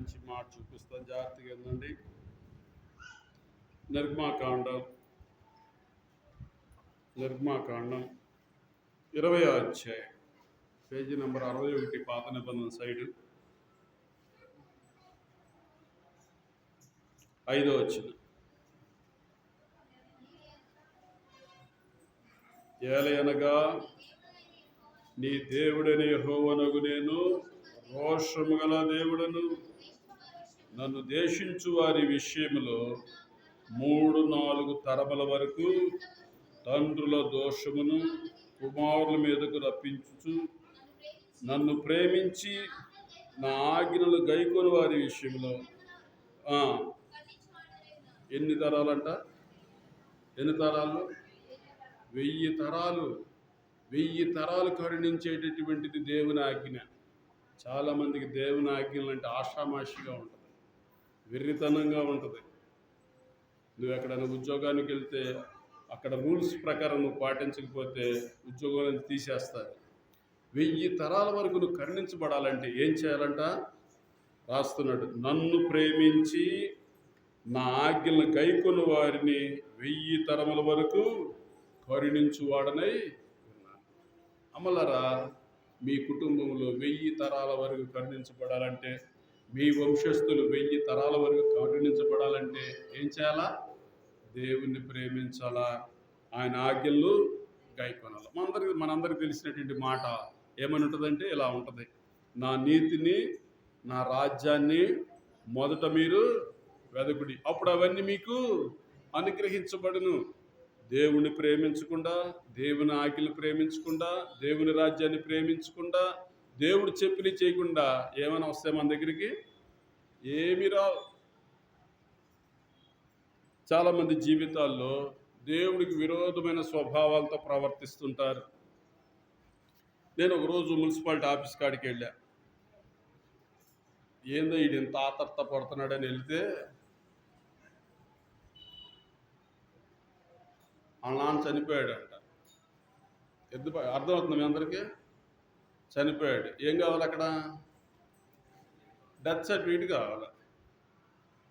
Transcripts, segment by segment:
మంచి మాట చూపిస్తాను, జాగ్రత్తగా ఏందండి. నిర్గమాకాండం 20వ అధ్యాయం, పేజీ నెంబర్ 61, పాత నిబంధన సైడు, 5వ వచనం. ఏలయనగా నీ దేవుడని యెహోవానగు నేను రోషము గల దేవుడను, నన్ను దేశించు వారి విషయములో 3-4 తరముల వరకు తండ్రుల దోషమును కుమారుల మీదకు రప్పించుచు, నన్ను ప్రేమించి నా ఆజ్ఞలు గైకొని వారి విషయంలో ఎన్ని తరాలంట? ఎన్ని తరాలు? 1000 తరాలు. 1000 తరాలు కరుణించేటటువంటిది దేవుని ఆజ్ఞ. చాలామందికి దేవుని ఆజ్ఞలు అంటే ఆషామాషిగా ఉంటుంది, వెర్రితనంగా ఉంటుంది. నువ్వు ఎక్కడైనా ఉద్యోగానికి వెళ్తే అక్కడ రూల్స్ ప్రకారం నువ్వు పాటించకపోతే ఉద్యోగం నుంచి తీసేస్తారు. 1000 తరాల వరకు నువ్వు కరుణించబడాలంటే ఏం చేయాలంట? రాస్తున్నాడు, నన్ను ప్రేమించి నా ఆజ్ఞలను గైకొని వారిని 1000 తరముల వరకు కరుణించువాడనై ఉన్నాను. అమలరా, మీ కుటుంబంలో 1000 తరాల వరకు కరుణించబడాలంటే, మీ వంశస్థులు 1000 తరాల వరకు కరుణించబడాలంటే ఏం చేయాలా? దేవుణ్ణి ప్రేమించాలా, ఆయన ఆజ్ఞలు గైకొనాలి. మనందరికి తెలిసినటువంటి మాట ఏమని ఉంటుందంటే ఇలా ఉంటుంది, నా నీతిని నా రాజ్యాన్ని మొదట మీరు వెదకుడి, అప్పుడు అవన్నీ మీకు అనుగ్రహించబడును. దేవుణ్ణి ప్రేమించకుండా, దేవుని ఆజ్ఞలు ప్రేమించకుండా, దేవుని రాజ్యాన్ని ప్రేమించకుండా, దేవుడు చెప్పిని చేయకుండా ఏమైనా వస్తాయి మన దగ్గరికి? ఏమీ రావు. చాలామంది జీవితాల్లో దేవుడికి విరోధమైన స్వభావాలతో ప్రవర్తిస్తుంటారు. నేను ఒకరోజు మున్సిపాలిటీ ఆఫీస్ కాడికి వెళ్ళా. ఏందో ఈడు ఇంత ఆతర్త పడుతున్నాడని వెళ్తే వాళ్ళ నాన్న చనిపోయాడంట. అర్థమవుతుంది మీ అందరికీ? చనిపోయాడు. ఏం కావాలి అక్కడ? డెత్ సర్టిఫికేట్ కావాలి.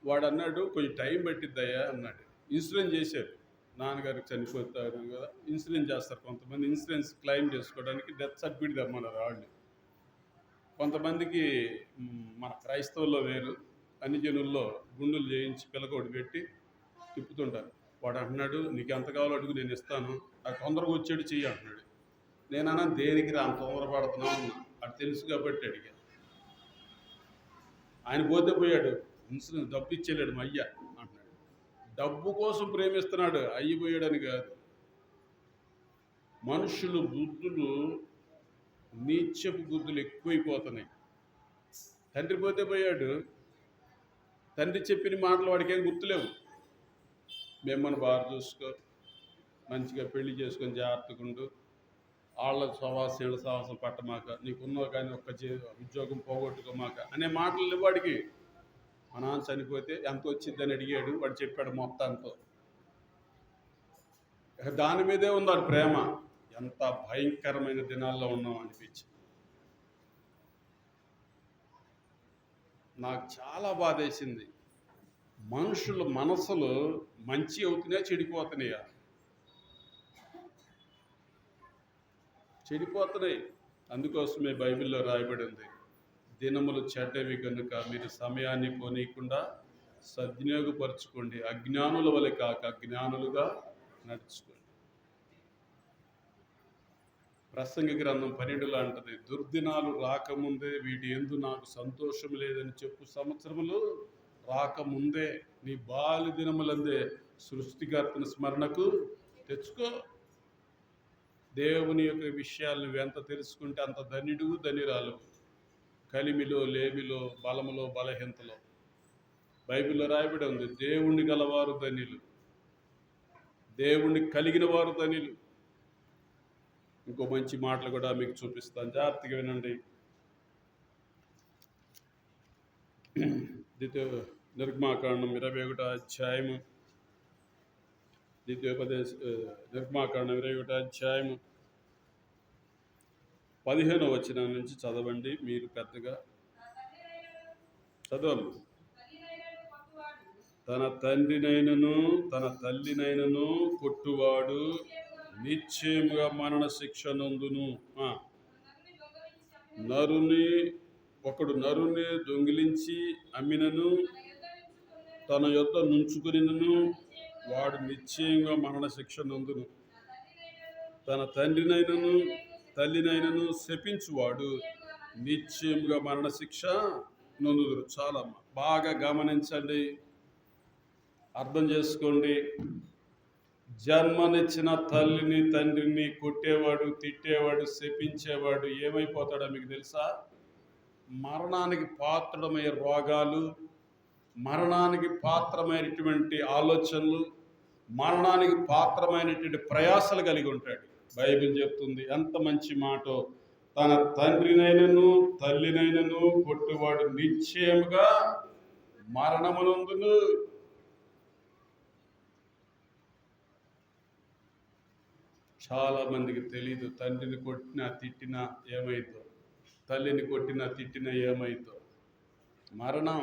వాడు అన్నాడు, కొంచెం టైం పట్టిద్దయ్యా అన్నాడు. ఇన్సూరెన్స్ చేశారు, నాన్నగారికి చనిపోతారు కదా, ఇన్సూరెన్స్ చేస్తారు కొంతమంది. ఇన్సూరెన్స్ క్లెయిమ్ చేసుకోవడానికి డెత్ సర్టిఫికేట్ తెమ్మన్నారు వాళ్ళు. కొంతమందికి మన క్రైస్తవుల్లో వేరు, అన్ని జనుల్లో గుండులు చేయించి పిల్లకోటి పెట్టి తిప్పుతుంటారు. వాడు అంటున్నాడు, నీకు ఎంత కావాలో అడుగు, నేను ఇస్తాను, అది తొందరగా వచ్చాడు చెయ్యి అంటున్నాడు. నేనన్నా దేనికి రా తొందరపడుతున్నావు అన్నా, అది తెలుసు కాబట్టి అడిగా. ఆయన పోతే పోయాడు, ఇన్సూరెన్స్ డబ్బు ఇచ్చేలేడు మా అయ్య అంటున్నాడు. డబ్బు కోసం ప్రేమిస్తున్నాడు, అయ్యిపోయాడని కాదు. మనుషులు బుద్ధులు, నీచపు బుద్ధులు ఎక్కువైపోతున్నాయి. తండ్రి పోతే పోయాడు, తండ్రి చెప్పిన మాటలు వాడికి ఏం గుర్తులేవు. మిమ్మల్ని బాగా చూసుకో, మంచిగా పెళ్లి చేసుకొని జాగ్రత్తగా ఉండు, వాళ్ళ సవాసం ఏళ్ళ సవాసం పట్టమాక, నీకున్నావు కానీ ఒక్క ఉద్యోగం పోగొట్టుకోమాక అనే మాటలు వాడికి. మా నాన్న చనిపోతే ఎంత వచ్చిందని అడిగాడు, వాడు చెప్పాడు మొత్తంతో. దాని మీదే ఉంది వాడి ప్రేమ. ఎంత భయంకరమైన దినాల్లో ఉన్నాం అనిపించి నాకు చాలా బాధేసింది. మనుషుల మనసులు మంచి అవుతున్నాయా చెడిపోతున్నాయా? చెడిపోతున్నాయి. అందుకోసమే బైబిల్లో రాయబడి ఉంది, దినములు చెడ్డవి కనుక మీరు సమయాన్ని పోనీయకుండా సద్వినియోగపరచుకోండి, అజ్ఞానుల వలె కాక జ్ఞానులుగా నడుచుకోండి. ప్రసంగి గ్రంథం 12లో అంటది, దుర్దినాలు రాకముందే వీటి యందు నాకు సంతోషం లేదని చెప్పు సంవత్సరములు రాకముందే నీ బాల్య దినములందే సృష్టికర్తని స్మరణకు తెచ్చుకో. దేవుని యొక్క విషయాలు నువ్వు ఎంత తెలుసుకుంటే అంత ధన్యుడు ధన్యురాలు. కలిమిలో, లేమిలో, బలములో, బలహీనతలో బైబిల్లో రాయబడి ఉంది, దేవుణ్ణి గలవారు ధన్యులు, దేవుణ్ణి కలిగిన వారు ధన్యులు. ఇంకో మంచి మాటలు కూడా మీకు చూపిస్తాను, జాగ్రత్తగా వినండి. నిర్గమాకాండం 21వ అధ్యాయము, నిర్గమాకాండం 21వ అధ్యాయము 15వ వచనం నుంచి చదవండి మీరు పెద్దగా. చదవము. తన తండ్రినైనను తన తల్లినైనను కొట్టువాడు నిశ్చయముగా మరణ శిక్ష నందును. నరుని దొంగిలించి అమ్మినను తన యొద్ద నుంచుకునినను వాడు నిశ్చయంగా మరణ శిక్ష నందును. తన తండ్రినైనను తల్లినైనను శపించువాడు నిశ్చయముగా మరణశిక్ష నొందుదురు. చాలా బాగా గమనించండి, అర్థం చేసుకోండి. జన్మనిచ్చిన తల్లిని తండ్రిని కొట్టేవాడు, తిట్టేవాడు, శపించేవాడు ఏమైపోతాడో మీకు తెలుసా? మరణానికి పాత్రమైన రోగాలు, మరణానికి పాత్రమైనటువంటి ఆలోచనలు, మరణానికి పాత్రమైనటువంటి ప్రయాసలు కలిగి ఉంటాడు. బైబిల్ చెప్తుంది ఎంత మంచి మాటో. తన తండ్రినైనను తల్లినైనను కొట్టువాడు నిశ్చయముగా మరణమునందును. చాలా మందికి తెలీదు. తండ్రిని కొట్టినా తిట్టినా ఏమైందో, తల్లిని కొట్టినా తిట్టినా ఏమైందో. మరణం.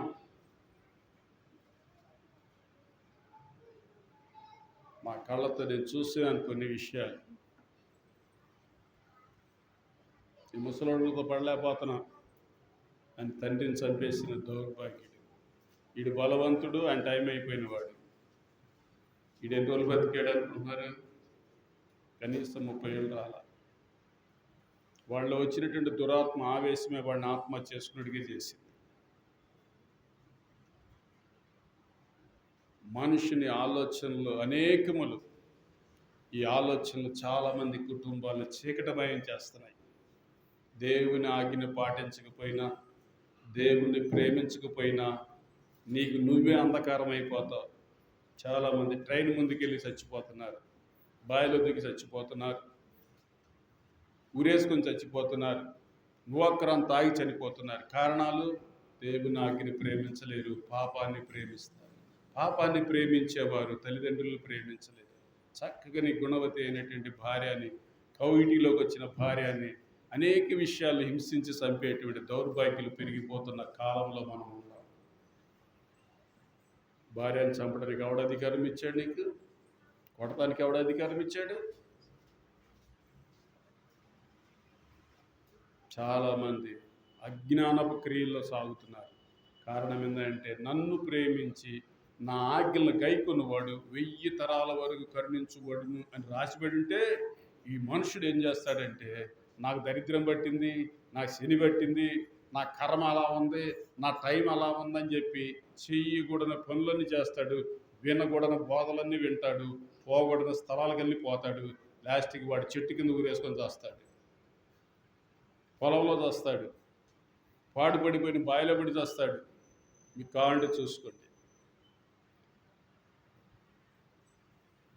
మా కళ్ళతో నేను చూసాను కొన్ని విషయాలు. ఈ ముసలోళ్ళతో పడలేకపోతున్నా అని తండ్రిని చంపేసిన దౌర్భాగ్యుడు. వీడు బలవంతుడు, ఆయన టైం అయిపోయిన వాడు. వీడు ఎన్ని రోజులు బతికాడు అనుకుంటున్నారు? కనీసం 30 ఏళ్ళు రాలా. వాళ్ళు వచ్చినటువంటి దురాత్మ ఆవేశమే వాడిని ఆత్మహత్య చేసుకున్నట్టుగా చేసింది. మనుషుని ఆలోచనలు అనేకములు, ఈ ఆలోచనలు చాలామంది కుటుంబాలను చీకటమయం చేస్తున్నాయి. దేవుని ఆజ్ఞను పాటించకపోయినా, దేవుణ్ణి ప్రేమించకపోయినా నీకు నువ్వే అంధకారం అయిపోతావు. చాలామంది ట్రైన్ ముందుకెళ్ళి చచ్చిపోతున్నారు, బావిలో దిగి చచ్చిపోతున్నారు, ఉరేసుకొని చచ్చిపోతున్నారు, నువ్వొక్కరం తాగి చనిపోతున్నారు. కారణాలు దేవుని ఆజ్ఞని ప్రేమించలేరు, పాపాన్ని ప్రేమిస్తారు. పాపాన్ని ప్రేమించేవారు తల్లిదండ్రులను ప్రేమించలేదు. చక్కగా నీ గుణవతి అయినటువంటి భార్యని, కౌగిటిలోకి వచ్చిన భార్యని అనేక విషయాలు హింసించి చంపేటువంటి దౌర్భాగ్యులు పెరిగిపోతున్న కాలంలో మనం ఉన్నాం. భార్యను చంపడానికి ఎవడ అధికారం ఇచ్చాడు నీకు? కొడటానికి ఎవడ అధికారం ఇచ్చాడు? చాలామంది అజ్ఞానపు క్రియల్లో సాగుతున్నారు. కారణం ఏంటంటే, నన్ను ప్రేమించి నా ఆజ్ఞలను గైకొన్నవాడు 1000 తరాల వరకు కరుణించువాడును అని రాసిబడి ఉంటే, ఈ మనుషుడు ఏం చేస్తాడంటే, నాకు దరిద్రం పట్టింది, నాకు శని పట్టింది, నా కర్మ అలా ఉంది, నా టైం అలా ఉందని చెప్పి చెయ్యకూడని పనులన్నీ చేస్తాడు, వినకూడని బోధలన్నీ వింటాడు, పోకూడని స్థలాలకు వెళ్ళి పోతాడు. లాస్ట్కి వాడు చెట్టు కింద ఊరేసుకొని చేస్తాడు, పొలంలో చేస్తాడు, పాడుపడిపోయిన బావిలో పడి చేస్తాడు. మీకు కావాలంటే చూసుకోండి.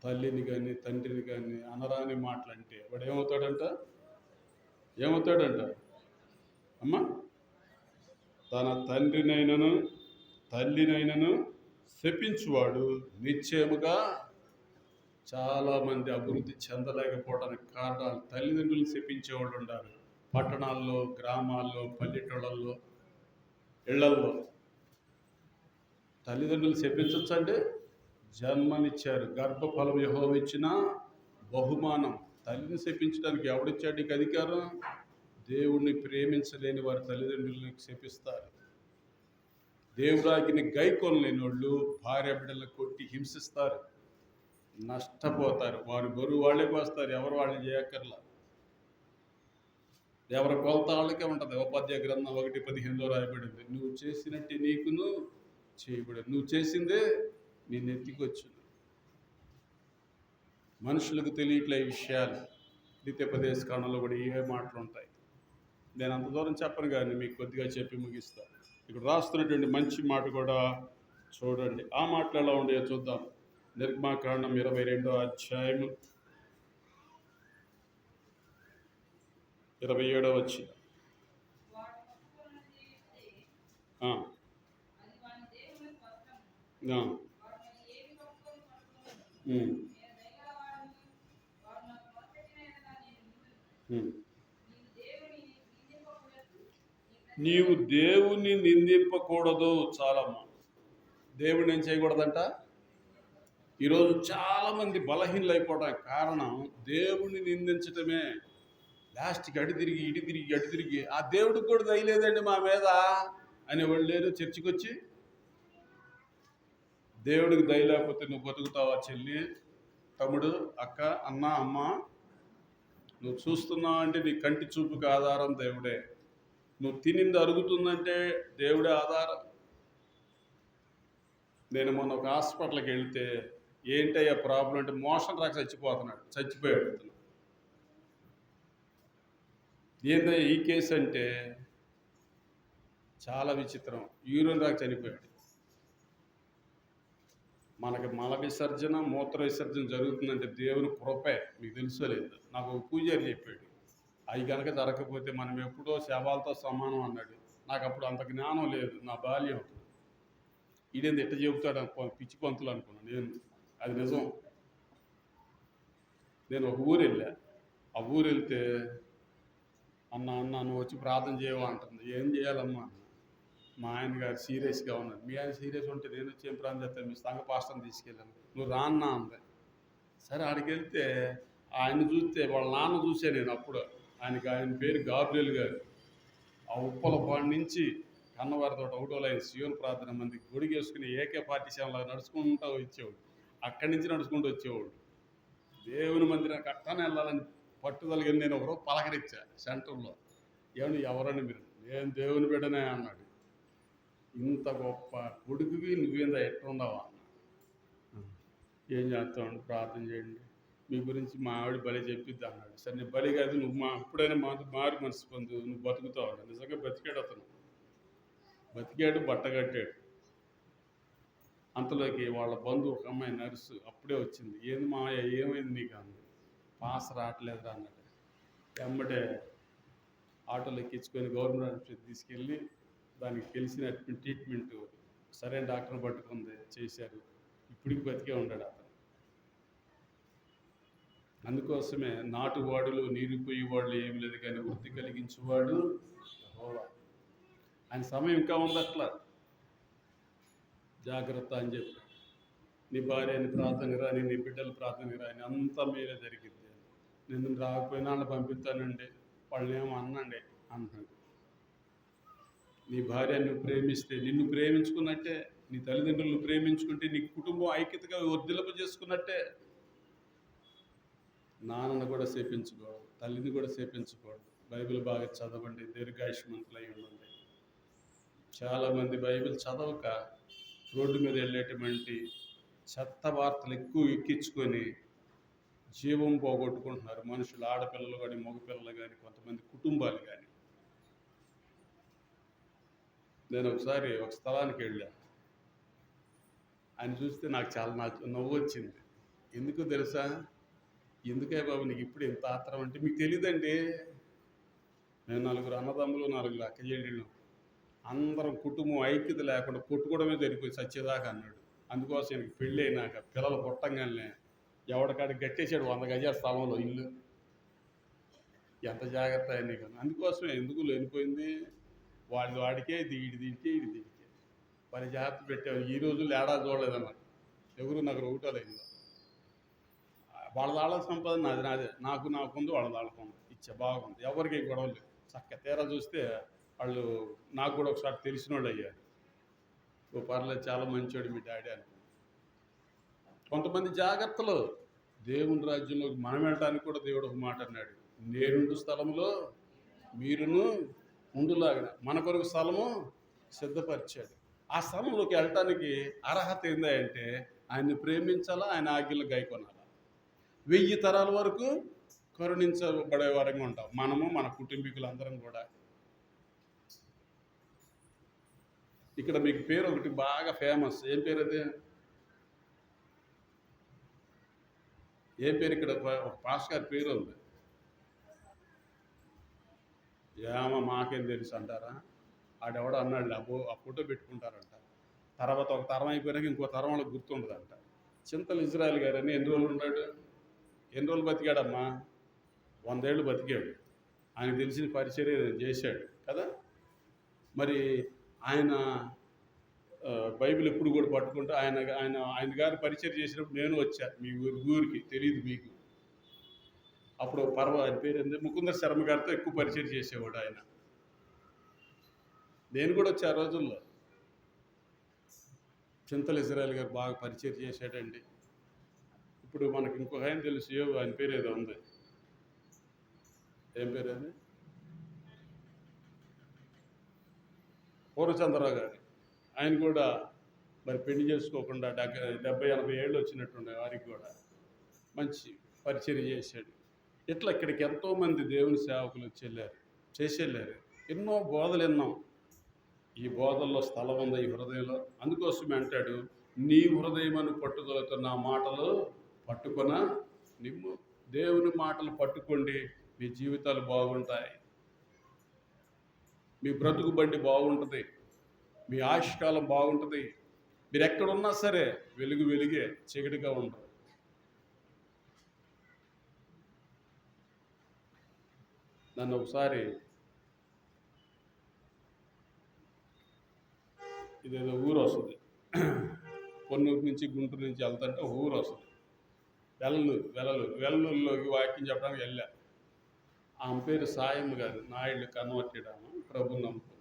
తల్లిని కానీ తండ్రిని కానీ అనరాని మాటలంటే వాడు ఏమవుతాడంట అమ్మా? తన తండ్రినైనను తల్లినైనను శపించువాడు నిశ్చయముగా. చాలామంది అభివృద్ధి చెందలేకపోవడానికి కారణాలు తల్లిదండ్రులు శపించేవాళ్ళు ఉండాలి. పట్టణాల్లో, గ్రామాల్లో, పల్లెటూళ్ళల్లో, ఇళ్లల్లో తల్లిదండ్రులు శపించచ్చండి. జన్మనిచ్చారు, గర్భఫలం యెహోవా ఇచ్చిన బహుమానం. తల్లిని శపించడానికి ఎవడిచ్చాడు నీకు అధికారం? దేవుణ్ణి ప్రేమించలేని వారి తల్లిదండ్రులను శపిస్తారు. దేవుడాగిని గైకొనలేని వాళ్ళు భార్య బిడ్డలను కొట్టి హింసిస్తారు, నష్టపోతారు. వారి బరువు వాళ్ళే పోస్తారు, ఎవరు వాళ్ళని చేయక్కర్లా. ఎవరి కొలత వాళ్ళకే ఉంటుంది. ఉపాధ్యాయ గ్రంథం 1:15లో రాయబడింది, నువ్వు చేసినట్టు నీకును చేయబడింది, నువ్వు చేసిందే నీ నెత్తికొచ్చు. మనుషులకు తెలియట్లే ఈ విషయాలు. ద్వితీయోపదేశ కాండంలో కూడా ఏ మాటలు ఉంటాయి. నేను అంత దూరం చెప్పను, కానీ మీకు కొద్దిగా చెప్పి ముగిస్తాను. ఇక్కడ రాస్తున్నటువంటి మంచి మాట కూడా చూడండి. ఆ మాటలు ఎలా ఉండేవో చూద్దాం. నిర్గమాకాండం 22వ అధ్యాయము 27వ వచనం. నీవు దేవుణ్ణి నిందింపకూడదు. చాలమ్మా. దేవుడిని ఏం చేయకూడదంట? ఈరోజు చాలామంది బలహీనలు అయిపోవడానికి కారణం దేవుణ్ణి నిందించటమే. లాస్ట్కి అటు తిరిగి ఇటు తిరిగి అటు తిరిగి ఆ దేవుడికి కూడా దయలేదండి మా మీద అనేవాళ్ళు లేరు చర్చికి వచ్చి. దేవుడికి దయ లేకపోతే నువ్వు బతుకుతావా చెల్లి, తమ్ముడు, అక్క, అన్న, అమ్మ? నువ్వు చూస్తున్నావు అంటే నీ కంటి చూపుకి ఆధారం దేవుడే. నువ్వు తినింది అరుగుతుందంటే దేవుడే ఆధారం. నేను మొన్న ఒక హాస్పిటల్కి వెళ్తే ఏంటయ్యా ప్రాబ్లం అంటే మోషన్ రాక చచ్చిపోయాడు అతను. ఏంటయ్యా ఈ కేసు అంటే చాలా విచిత్రం. యూరిన్ రాక చనిపోయాడు. మనకి మల విసర్జన మూత్ర విసర్జన జరుగుతుందంటే దేవుని కృపే. మీకు తెలుసో లేదు, నాకు ఒక పూజారి చెప్పాడు. అవి కనుక జరగకపోతే మనం ఎప్పుడో శవాలతో సమానం అన్నాడు. నాకు అప్పుడు అంత జ్ఞానం లేదు, నా బాల్యం. ఇదేంది ఎట్ట చెబుతాడు పిచ్చి పంతులు అనుకున్నాను నేను. అది నిజం. నేను ఒక ఊరు వెళ్ళా. ఆ ఊరు వెళ్తే అన్న నువ్వు వచ్చి ప్రార్థన చేయవా అంటుంది. ఏం చేయాలమ్మా? మా ఆయన గారు సీరియస్గా ఉన్నారు. మీ ఆయన సీరియస్ ఉంటే నేను వచ్చి ఏం ప్రార్థన చేస్తాను? మీ సంఘ పాస్టర్ని తీసుకెళ్ళాను. నువ్వు రాన్నా అంది. సరే ఆడికి వెళ్తే ఆయన చూస్తే వాళ్ళ నాన్న చూసే నేను అప్పుడు. ఆయన పేరు గాబ్రియల్ గారు. ఆ ఉప్పలపాడు నుంచి కన్నవారితో ఒకటో లైన్ సియోను ప్రార్థన మంది గొడిగేసుకుని ఏకే పార్టీ సేవలా నడుచుకుంటూ వచ్చేవాడు. అక్కడి నుంచి నడుచుకుంటూ వచ్చేవాడు. దేవుని మందిరానికి అట్టనే వెళ్ళాలని పట్టుదలగా నేను ఒకరోజు పలకరించా సెంటర్లో. ఏమని ఎవరని మీరు? నేను దేవుని బిడ్డనే అన్నాడు. ఇంత గొప్ప కొడుకువి నువ్వేందా ఎట్లున్నావా? ఏం చేస్తామండి, ప్రార్థన చేయండి, మీ గురించి మా ఆవిడ బలి చెప్పిద్ది అన్నాడు. సరే నేను బలి కాదు, నువ్వు ఎప్పుడైనా మారు మనసు పొందు, నువ్వు బతుకుతావు అన్నాడు. నిజంగా బతికాడు అతను. బతికాడు, బట్టగట్టాడు. అంతలోకి వాళ్ళ బంధువు ఒక అమ్మాయి నర్సు అప్పుడే వచ్చింది. ఏంది మావయ్య ఏమైంది నీకు అంది. పాస్ రావట్లేదురా అన్నట్టు. వెంబడే ఆటోలో ఎక్కించుకొని గవర్నమెంట్ హాస్పిటల్ తీసుకెళ్ళి దానికి తెలిసిన ట్రీట్మెంట్ సరైన డాక్టర్ని పట్టుకుంది, చేశారు. ఇప్పటికి బతికే ఉన్నాడు అతను. అందుకోసమే నాటువాడులు నీరిపోయేవాళ్ళు ఏమి లేదు, కానీ వృద్ధి కలిగించేవాడు యెహోవా. ఆయన సమయం ఇంకా ఉంది. అట్లా జాగ్రత్త అని చెప్పి నీ భార్యని ప్రార్థనకు రాని, నీ బిడ్డలు ప్రార్థనకు రాని, అంతా మీరే జరిగింది. నేను రాకపోయినా వాళ్ళని పంపిస్తానండి, వాళ్ళని ఏమో అనండి అంటున్నాడు. నీ భార్య నువ్వు ప్రేమిస్తే నిన్ను ప్రేమించుకున్నట్టే, నీ తల్లిదండ్రులను ప్రేమించుకుంటే నీ కుటుంబం ఐక్యతగా వర్ధిల్లప చేసుకున్నట్టే. నాన్నను కూడా సేపించకూడదు, తల్లిని కూడా సేపించకూడదు. బైబిల్ బాగా చదవండి, దీర్ఘాయుష్మంతులై ఉండండి. చాలామంది బైబిల్ చదవక రోడ్డు మీద వెళ్ళేటువంటి చెత్త వార్తలు ఎక్కువ ఎక్కించుకొని జీవం పోగొట్టుకుంటున్నారు మనుషులు. ఆడపిల్లలు కానీ, మగపిల్లలు కానీ, కొంతమంది కుటుంబాలు కానీ. నేను ఒకసారి ఒక స్థలానికి వెళ్ళాను. ఆయన చూస్తే నాకు నవ్వు వచ్చింది. ఎందుకు తెలుసా? ఎందుకే బాబు నీకు ఇప్పుడు ఇంత ఆత్రం అంటే, మీకు తెలియదండి. నేను 4 అన్నదమ్ములు, 4 అక్క చెల్లెళ్ళు, అందరం కుటుంబం ఐక్యత లేకుండా కొట్టుకోవడమే జరిగిపోయి సత్యదాకా అన్నాడు. అందుకోసం ఈయనకి పెళ్ళి అయినాక పిల్లలు పుట్టంగానే ఎవడికాడికి గట్టేసాడు 100 గజాల స్థలంలో ఇల్లు. ఎంత జాగ్రత్త నీకు. అందుకోసమే ఎందుకు లేనిపోయింది, వాడికే దీడికే మరి జాగ్రత్త పెట్టావు. ఈ రోజుల్లో ఏడాది చూడలేదన్నారు ఎవరు. నాకు ఒకటో లేదు. వాళ్ళ సంపాదన నాదే, నాకుంది, వాళ్ళకుంది, ఇచ్చే బాగుంది, ఎవరికి గొడవలు చక్క. తీరా చూస్తే వాళ్ళు నాకు కూడా ఒకసారి తెలిసిన వాళ్ళు అయ్యారు. ఓ పర్లేదు, చాలా మంచోడు మీ డాడీ అని. కొంతమంది జాగ్రత్తలు. దేవుని రాజ్యంలోకి మనం వెళ్ళడానికి కూడా దేవుడు ఒక మాట అన్నాడు, నేనుండు స్థలంలో మీరును ఉండులాగా మన కొరకు స్థలము సిద్ధపరిచాడు. ఆ స్థలంలోకి వెళ్ళటానికి అర్హత ఏందంటే ఆయన్ని ప్రేమించాలా, ఆయన ఆజ్ఞలు గైకొనాలా. 1000 తరాల వరకు కరుణించబడే వరంగా ఉంటాం మనము, మన కుటుంబీకులందరం కూడా. ఇక్కడ మీకు పేరు ఒకటి బాగా ఫేమస్. ఏం పేరు అది? ఏం పేరు? ఇక్కడ ఒక పాస్ గారి పేరు ఉంది. ఏమో మాకేం తెలుసు అంటారా? ఆడెవడో అన్నాడు, ఆ ఫోటో పెట్టుకుంటారంట. తర్వాత ఒక తరం అయిపోయినాక ఇంకో తరం వాళ్ళకి గుర్తుండదంట. చింతల ఇజ్రాయెల్ గారు అని ఎన్ని రోజులు ఉన్నాడు? ఎన్ని రోజులు బతికాడమ్మా? 100 ఏళ్ళు బతికాడు. ఆయనకు తెలిసిన పరిచర్య చేశాడు కదా. మరి ఆయన బైబిల్ ఎప్పుడు కూడా పట్టుకుంటే ఆయన ఆయన ఆయన గారు పరిచయం చేసినప్పుడు నేను వచ్చా మీ ఊరికి తెలియదు మీకు. అప్పుడు ఆయన పేరు ఏంది, ముకుందర శర్మ గారితో ఎక్కువ పరిచయం చేసేవాడు ఆయన. నేను కూడా వచ్చా ఆ రోజుల్లో. చింతల ఇజ్రాయల్ గారు బాగా పరిచయం చేశాడండి. ఇప్పుడు మనకి ఇంకొక ఆయన తెలుసు, ఆయన పేరు ఏదో ఉంది, ఏం పేరు అది, పూర్ణచంద్రరావు గారు. ఆయన కూడా మరి పెళ్లి చేసుకోకుండా 70-80 ఏళ్ళు వచ్చినట్టుండే వారికి కూడా మంచి పరిచయం చేశాడు. ఇట్లా ఇక్కడికి ఎంతోమంది దేవుని సేవకులు చేసేళ్ళారు. ఎన్నో బోధలు విన్నాం. ఈ బోధల్లో స్థలం ఉంది ఈ హృదయంలో. అందుకోసమే అంటాడు, నీ హృదయమని పట్టుదలతో నా మాటలు పట్టుకొన నిమ్ము. దేవుని మాటలు పట్టుకోండి, మీ జీవితాలు బాగుంటాయి, మీ బ్రతుకు బండి బాగుంటుంది, మీ ఆయుష్కాలం బాగుంటుంది. మీరు ఎక్కడున్నా సరే వెలుగే, చీకటిగా ఉండదు. నన్ను ఒకసారి ఇదేదో ఊరు వస్తుంది, పొన్నూరు నుంచి గుంటూరు నుంచి వెళ్తుంటే ఊరు వస్తుంది, వెల్లూరులోకి వాక్యం చెప్పడానికి వెళ్ళా. ఆమె పేరు సాయమ్మ గారు, నాయుడు కన్వర్టెడ్ ఆమె, ప్రభు నమ్ముతుంది.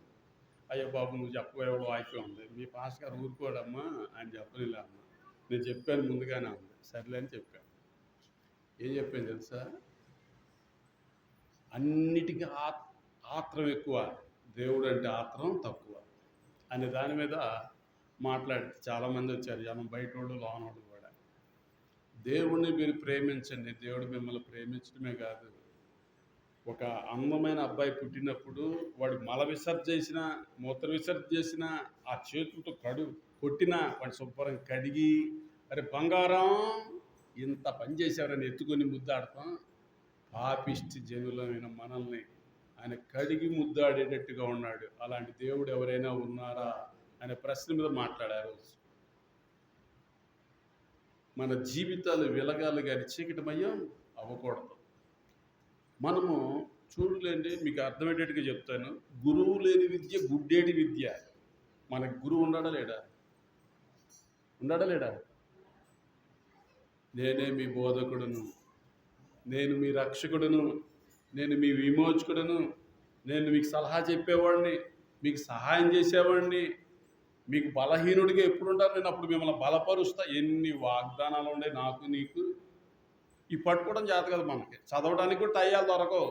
అయ్యో బాబు నువ్వు చెప్పబోయేవాడు వాక్యం ఉంది, మీ పాస్ గారు ఊరుకోడమ్మా ఆయన చెప్పలేలే అమ్మ. నేను చెప్పాను ముందుగానే ఉంది, సర్లే అని చెప్పాను. ఏం చెప్పాను తెలుసా, అన్నిటికీ ఆత్రం ఎక్కువ, దేవుడు అంటే ఆత్రం తక్కువ అనే దాని మీద మాట్లాడి చాలామంది వచ్చారు జనం, బయట వాళ్ళు లోనోళ్ళు కూడా. దేవుడిని మీరు ప్రేమించండి, దేవుడు మిమ్మల్ని ప్రేమించడమే కాదు. ఒక అందమైన అబ్బాయి పుట్టినప్పుడు వాడు మల విసర్జన చేసినా మూత్ర విసర్జన చేసినా ఆ చేతులతో కొట్టినా వాడు శుభ్రంగా కడిగి, అరే బంగారం ఇంత పని చేశారని ఎత్తుకొని ముద్దాడతాం. పాపిష్టి జనులమైన మనల్ని ఆయన కడిగి ముద్దాడేటట్టుగా ఉన్నాడు. అలాంటి దేవుడు ఎవరైనా ఉన్నారా అనే ప్రశ్న మీద మాట్లాడారు. మన జీవితాలు వెలగాలి కానీ చీకటిమయం అవ్వకూడదు. మనము చూడలేండి, మీకు అర్థమయ్యేటట్టుగా చెప్తాను. గురువు లేని విద్య గుడ్డేడి విద్య. మనకు గురువు ఉన్నాడా లేడా? నేనే మీ బోధకుడును, నేను మీ రక్షకుడును, నేను మీ విమోచకుడును, నేను మీకు సలహా చెప్పేవాడిని, మీకు సహాయం చేసేవాడిని, మీకు బలహీనుడిగా ఎప్పుడు ఉంటారు, నేను అప్పుడు మిమ్మల్ని బలపరుస్తా. ఎన్ని వాగ్దానాలు ఉండే నాకు నీకు. ఈ పట్టుకోవడం చేత కదా మనకి, చదవడానికి కూడా టైయాలు దొరకవు,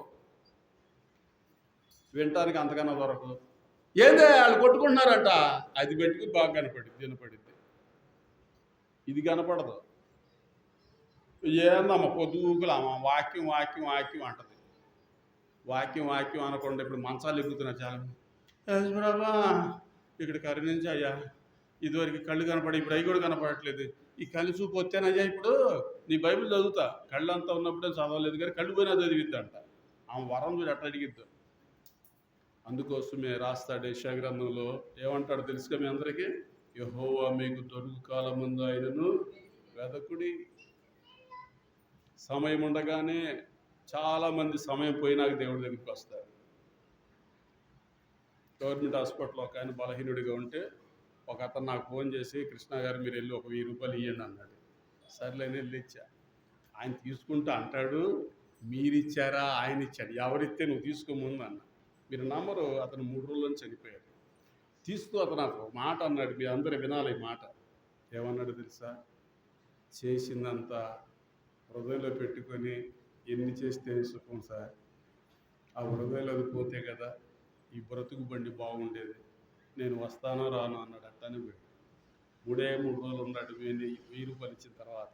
వినటానికి అంతకన్నా దొరకవు. ఏదే వాళ్ళు కొట్టుకుంటున్నారంట, అది పెట్టుకుని బాగా వినపడింది. ఇది కనపడదు. ఏందమ్మా పొద్దుగులామా వాక్యం అంటది. వాక్యం అనకుండా ఇప్పుడు మంచాలు ఎక్కుతున్నారు చాలా. బాబా ఇక్కడ కరుణించి అయ్యా, ఇదివరకు కళ్ళు కనపడి ఇప్పుడు అవి కూడా కనపడట్లేదు. ఈ కళ్ళు చూపు వచ్చానయ్యా, ఇప్పుడు నీ బైబిల్ చదువుతా, కళ్ళు అంతా ఉన్నప్పుడే చదవలేదు కానీ కళ్ళు పోయినా చదివిద్దంట. ఆమె వరం చూసి అట్లా అడిగిద్దు. అందుకోసమే రాస్తాడు యెషయా గ్రంథంలో, ఏమంటాడు తెలుసుగా మీ అందరికీ, యెహోవా మీకు దొరుకు కాలం ముందు ఆయనను వెదకుడి. సమయం ఉండగానే చాలామంది సమయం పోయినాక దేవుడి దగ్గరికి వస్తారు. గవర్నమెంట్ హాస్పిటల్లో ఒక ఆయన బలహీనుడిగా ఉంటే ఒక అతను నాకు ఫోన్ చేసి, కృష్ణ గారు మీరు వెళ్ళి ఒక 1000 రూపాయలు ఇవ్వండి అన్నాడు. సర్లే వెళ్ళి ఇచ్చా. ఆయన తీసుకుంటా అంటాడు, మీరిచ్చారా ఆయన ఇచ్చాడు, ఎవరిస్తే నువ్వు తీసుకోముందు అన్న. మీరు నమ్మరు, అతను 3 రోజుల్లో చనిపోయాడు. తీస్తూ అతను ఒక మాట అన్నాడు, మీరు అందరూ వినాలి ఈ మాట. ఏమన్నాడు తెలుసా, చేసిందంతా హృదయంలో పెట్టుకొని ఎన్ని చేస్తే సుఖం సార్, ఆ హృదయంలో పోతే కదా ఈ బ్రతుకు బండి బాగుండేది, నేను వస్తానో రాను అన్నాడు. అట్టానే పోయాడు. 3 రోజులు ఉన్నాడు. 1000 రూపాయలు ఇచ్చిన తర్వాత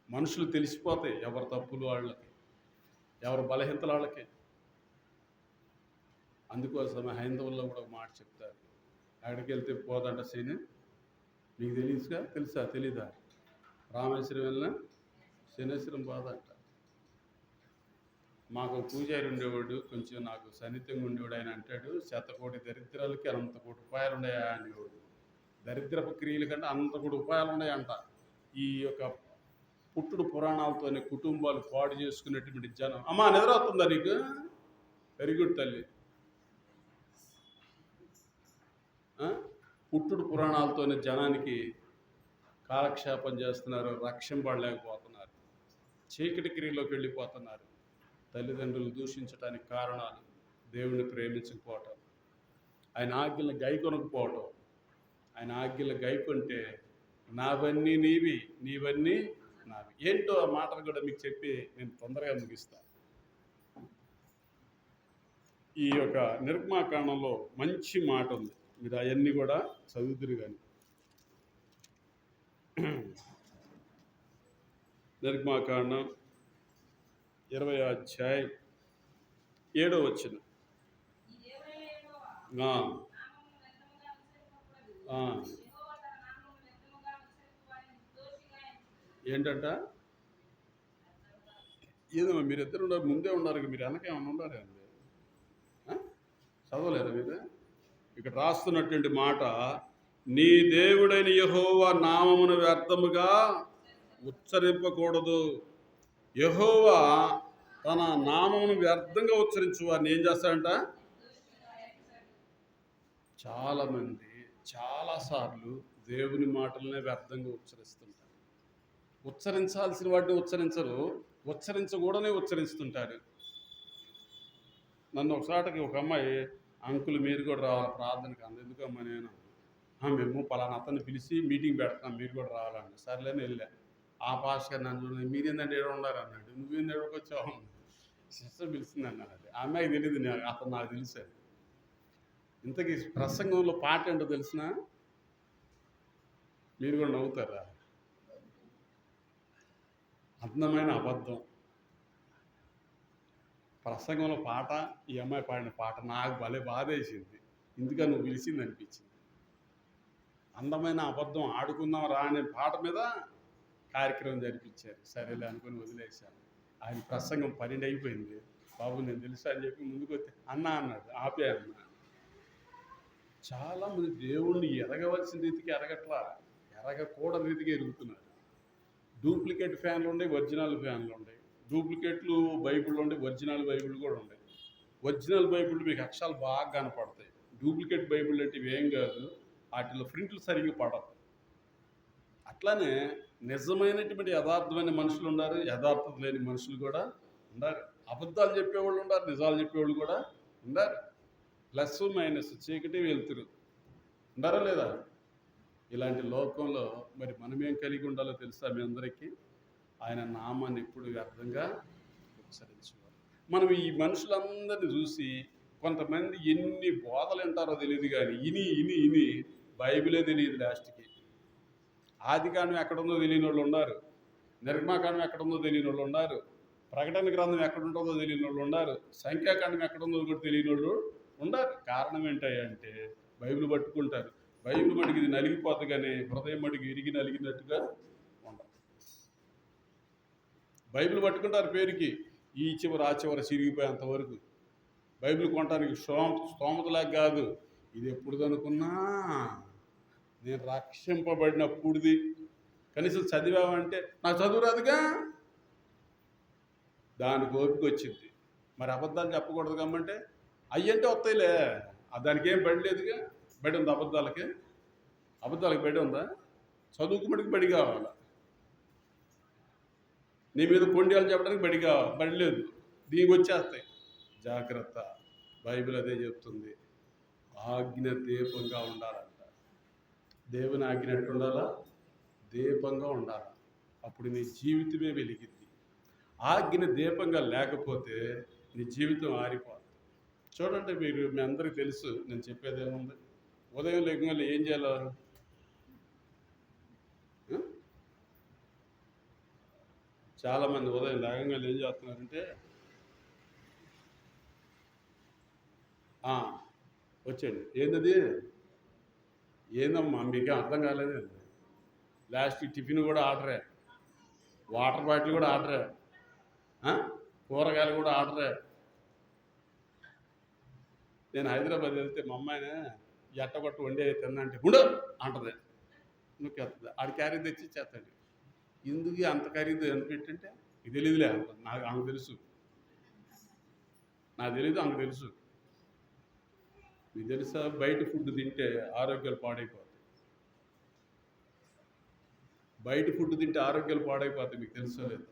మనుషులు తెలిసిపోతాయి, ఎవరి తప్పులు వాళ్ళకి, ఎవరి బలహీనతలు వాళ్ళకి. అందుకోసమే హైందవుల్లో కూడా ఒక మాట చెప్తారు, అక్కడికి వెళ్తే పోదంట శని. మీకు తెలీదా? రామేశ్వరం వెళ్ళిన శనేశ్వరం పోదంట. మాకు పూజారి ఉండేవాడు, కొంచెం నాకు సన్నిహితంగా ఉండేవాడు. ఆయన అంటాడు, 100 కోటి దరిద్రాలకి అనంత కోటి ఉపాయాలు ఉన్నాయా అనేవాడు. దరిద్రపు క్రియల కంటే అనంత కోటి ఉపాయాలు ఉన్నాయంట. ఈ యొక్క పుట్టుడు పురాణాలతోనే కుటుంబాలు పాడు చేసుకునేటువంటి జనం. అమ్మా నిద్ర అవుతుందా నీకు? వెరీ గుడ్ తల్లి. ఆ? పుట్టుడు పురాణాలతోనే జనానికి కాలక్షేపం చేస్తున్నారు, రక్షణ పడలేకపోతున్నారు, చీకటి క్రియలోకి వెళ్ళిపోతున్నారు. తల్లిదండ్రులు దూషించడానికి కారణాలు దేవుణ్ణి ప్రేమించకపోవటం, ఆయన ఆజ్ఞలు గైకొనకపోవటం. ఆయన ఆజ్ఞలు గైకొంటే నావన్నీ నీవి, నీవన్నీ నావి. ఏంటో ఆ మాటలు కూడా మీకు చెప్పి నేను తొందరగా ముగిస్తాను. ఈ యొక్క నిర్గమాకాండంలో మంచి మాట ఉంది, మీరు అవన్నీ కూడా చదువుతురు కానీ. నిర్గమాకాండం 20వ అధ్యాయం 7వ వచనం. ఏంటంట? ఏదో మీరిద్దరు ఉన్నారు, ముందే ఉన్నారు, మీరు వెనకేమన్నా ఉండాలి అండి. చదవలేదా మీరు? ఇక్కడ రాస్తున్నటువంటి మాట, నీ దేవుడైన యెహోవా నామమును వ్యర్థముగా ఉచ్చరింపకూడదు. యెహోవా తన నామమును వ్యర్థంగా ఉచ్చరించు వారిని ఏం చేస్తాడంట? చాలామంది చాలాసార్లు దేవుని మాటలనే వ్యర్థంగా ఉచ్చరిస్తుంటారు. ఉచ్చరించాల్సిన వాటిని ఉచ్చరించరు, ఉచ్చరించకూడనే ఉచ్చరిస్తుంటారు. నన్ను ఒకసారికి ఒక అమ్మాయి, అంకుల్ మీరు కూడా రావాలి ప్రార్థనకి అంది. ఎందుకమ్మా? నేను మేము పలానా అతన్ని పిలిచి మీటింగ్ పెడతాం, మీరు కూడా రావాలండి. సర్లేని వెళ్ళా. ఆ పాస్టర్ నన్ను చూడండి, మీరేందంటే ఏడో ఉన్నారు అన్నాడు. నువ్వేంది ఎక్కడికొచ్చావు? సిస్టర్ పిలిచింది అన్నాడు. అది ఆ అమ్మాయికి తెలియదు, అతను నాకు తెలిసాడు. ఇంతకీ ప్రసంగంలో పాట ఏంటో తెలిసిన? మీరు కూడా నవ్వుతారా? అందమైన అబద్ధం. ప్రసంగంలో పాట, ఈ అమ్మాయి పాడిన పాట నాకు భలే బాధేసింది. ఎందుకని నువ్వు పిలిచింది అనిపించింది. అందమైన అబద్ధం ఆడుకుందాం రా అనే పాట మీద కార్యక్రమం జరిపించారు. సరేలే అనుకుని వదిలేశాను. ఆయన ప్రసంగం 12 అయిపోయింది. బాబు నేను తెలుసా అని చెప్పి ముందుకు వచ్చి అన్నా అన్నాడు. ఆపే అన్న. చాలామంది దేవుణ్ణి ఎరగవలసిన రీతికి ఎరగట్లా, ఎరగకూడని రీతికి ఎరుగుతున్నారు. డూప్లికేట్ ఫ్యాన్లు ఉన్నాయి, ఒరిజినల్ ఫ్యాన్లు ఉన్నాయి. డూప్లికేట్లు బైబిళ్ళు ఉండే, ఒరిజినల్ బైబిల్ కూడా ఉన్నాయి. ఒరిజినల్ బైబిల్ మీకు అక్షరాలు బాగా కనపడతాయి. డూప్లికేట్ బైబిల్ అంటే ఇవేం కాదు, వాటిలో ప్రింట్లు సరిగ్గా పడవు. అట్లానే నిజమైనటువంటి యథార్థమైన మనుషులు ఉన్నారు, యథార్థత లేని మనుషులు కూడా ఉన్నారు. అబద్ధాలు చెప్పేవాళ్ళు ఉన్నారు, నిజాలు చెప్పేవాళ్ళు కూడా ఉన్నారు. ప్లస్ మైనస్, చీకటి వెలుతురు ఉండారా లేదా? ఇలాంటి లోకంలో మరి మనమేం కలిగి ఉండాలో తెలుసా మీ అందరికీ? ఆయన నామాన్ని ఎప్పుడు వ్యర్థంగా ఉచ్చరించేవారు. మనం ఈ మనుషులందరినీ చూసి కొంతమంది ఎన్ని బోధలు వింటారో తెలియదు, కానీ ఇని ఇని ఇని బైబిలే తెలియదు లాస్ట్కి. ఆదికాండం ఎక్కడుందో తెలియని వాళ్ళు ఉన్నారు, నిర్గమాకాండం ఎక్కడుందో తెలియని వాళ్ళు ఉన్నారు, ప్రకటన గ్రంథం ఎక్కడుంటుందో తెలియని వాళ్ళు ఉన్నారు, సంఖ్యాకాండం ఎక్కడుందో కూడా తెలియని వాళ్ళు ఉన్నారు. కారణం ఏంటంటే బైబిల్ పట్టుకుంటారు. బైబిల్ మటుకు ఇది నలిగిపోతుంది, కానీ హృదయం మటుకు ఇరిగి నలిగినట్టుగా ఉండదు. బైబిల్ పట్టుకుంటారు పేరుకి, ఈ చివరి ఆ చివరి చిరిగిపోయేంత వరకు. బైబిల్ కొనడానికి స్తోమతలాగా కాదు, ఇది ఎప్పుడుదనుకున్నా నేను రక్షింపబడినప్పుడుది. కనీసం చదివామంటే నాకు చదువు రాదుగా, దానికి ఓపిక వచ్చింది. మరి అబద్ధాలు చెప్పకూడదు కమ్మంటే అయ్యంటే వస్తాయిలే, దానికి ఏం బడి లేదుగా. బడి ఉందా అబద్ధాలకి? అబద్ధాలకి బడి ఉందా? చదువుకు మటుకు బడి కావాలా? నీ మీద కొండలు చెప్పడానికి బడి కావాలి, బడి లేదు. దీనికి వచ్చేస్తాయి. జాగ్రత్త, బైబిల్ అదే చెప్తుంది. ఆజ్ఞ దీపంగా ఉండాలంట. దేవుని ఆజ్ఞ ఎట్టు ఉండాలా? దీపంగా ఉండాలి. అప్పుడు నీ జీవితమే వెలిగిద్ది. ఆజ్ఞ దీపంగా లేకపోతే నీ జీవితం ఆరిపోతుంది. చూడండి, మీ అందరికీ తెలుసు నేను చెప్పేది ఏముంది. ఉదయం లేకుండా ఏం చేయాలో? చాలామంది ఉదయం లేకంగా ఏం చేస్తున్నారంటే, వచ్చేయండి. ఏంటది? ఏందమ్మా మీకేం అర్థం కాలేదు? లాస్ట్ టిఫిన్ కూడా ఆర్డరే, వాటర్ బాటిల్ కూడా ఆర్డరే, కూరగాయలు కూడా ఆర్డరే. నేను హైదరాబాద్ వెళ్తే మా అమ్మాయినే ఎట్టగొట్టు వండే తిన్నంటే ఉండు అంటది, నొక్కేస్తుంది. ఆడు క్యారీ తెచ్చి చేస్తాడు. ఎందుకు అంత ఖరీదు ఎంత పెట్టంటే ఇది తెలియదులే, నాకు ఆమెకు తెలుసు, నాకు తెలీదు ఆమెకు తెలుసు. మీకు తెలుసా బయట ఫుడ్ తింటే ఆరోగ్యాలు పాడైపోతాయి. బయట ఫుడ్ తింటే ఆరోగ్యాలు పాడైపోతాయి, మీకు తెలుసో లేదు.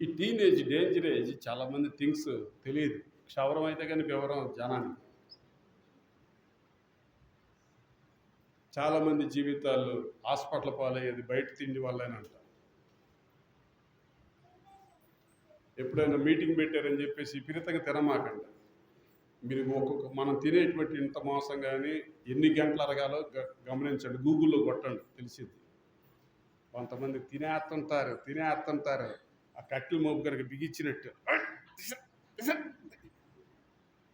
ఈ టీనేజ్ డేంజర్ ఏజ్, చాలామంది థింగ్స్ తెలియదు. క్షవరం అయితే కానీ వివరం జనానికి. చాలామంది జీవితాలు హాస్పిటల్ పాలయ్యేది బయట తిండి వల్లేనంట. ఎప్పుడైనా మీటింగ్ పెట్టారని చెప్పేసి విపరీతంగా తినమాకండి. మీరు మనం తినేటువంటి ఇంత మోసం కానీ ఎన్ని గంటలు అరగాలో గమనించండి, గూగుల్లో కొట్టండి, తెలిసింది. కొంతమంది తినేస్తుంటారు ఆ కట్టెల మోపు కనుక బిగించినట్టు.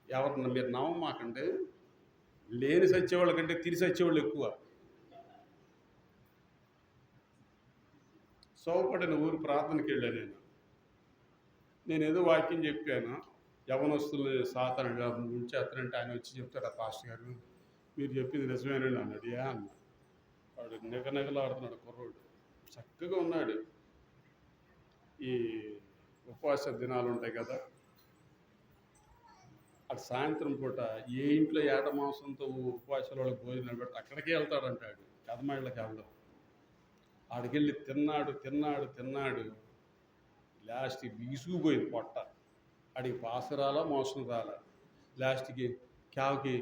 ఎవరన్నా మీరు నమ్మమాకండి, లేని సచ్చేవాళ్ళ కంటే తిని సచ్చేవాళ్ళు ఎక్కువ. సోపడిన ఊరు ప్రార్థనకి వెళ్ళాను నేను ఏదో వాక్యం చెప్పాను, యవనస్తుల్ని సాతానుగా ఉంచేస్తానంటే ఆయన వచ్చి చెప్తాడు, ఆ పాస్టర్ గారు మీరు చెప్పింది నిజమేనండి అన్నాడు. అన్న వాడు నిగనిగలాడుతున్నాడు, కుర్రోడు చక్కగా ఉన్నాడు. ఈ ఉపవాస దినాలు ఉంటాయి కదా, అటు సాయంత్రం పూట ఏ ఇంట్లో ఏట మాంసంతో ఉపవాసాల వాళ్ళకి భోజనం పెడితే అక్కడికే వెళ్తాడంటాడు, కదమాళ్ళకి వెళ్ళడం. ఆడికెళ్ళి తిన్నాడు లాస్ట్కి బిగుసుకుపోయింది పొట్ట. ఆడికి పాసరాలా మోసం రాలా. లాస్ట్కి క్యావ్కి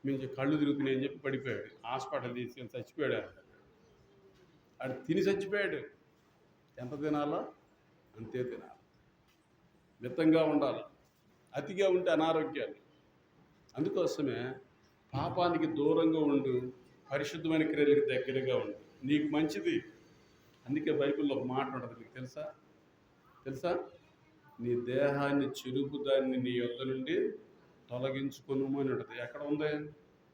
మించి కళ్ళు తిరుగుతున్నాయి అని చెప్పి పడిపోయాడు. హాస్పిటల్ తీసుకెళ్ళి చచ్చిపోయాడు. ఆడు తిని చచ్చిపోయాడు. ఎంత తినాలో అంతే తినాలి, మితంగా ఉండాలి. అతిగా ఉంటే అనారోగ్యాలు. అందుకోసమే పాపానికి దూరంగా ఉండు, పరిశుద్ధమైన క్రియలకు దగ్గరగా ఉండు, నీకు మంచిది. అందుకే బైబిల్లో ఒక మాట ఉంటుంది, మీకు తెలుసా? నీ దేహాన్ని చెరుపుదాన్ని నీ యొద్ద నుండి తొలగించుకొను అని ఉంటుంది. ఎక్కడ ఉంది?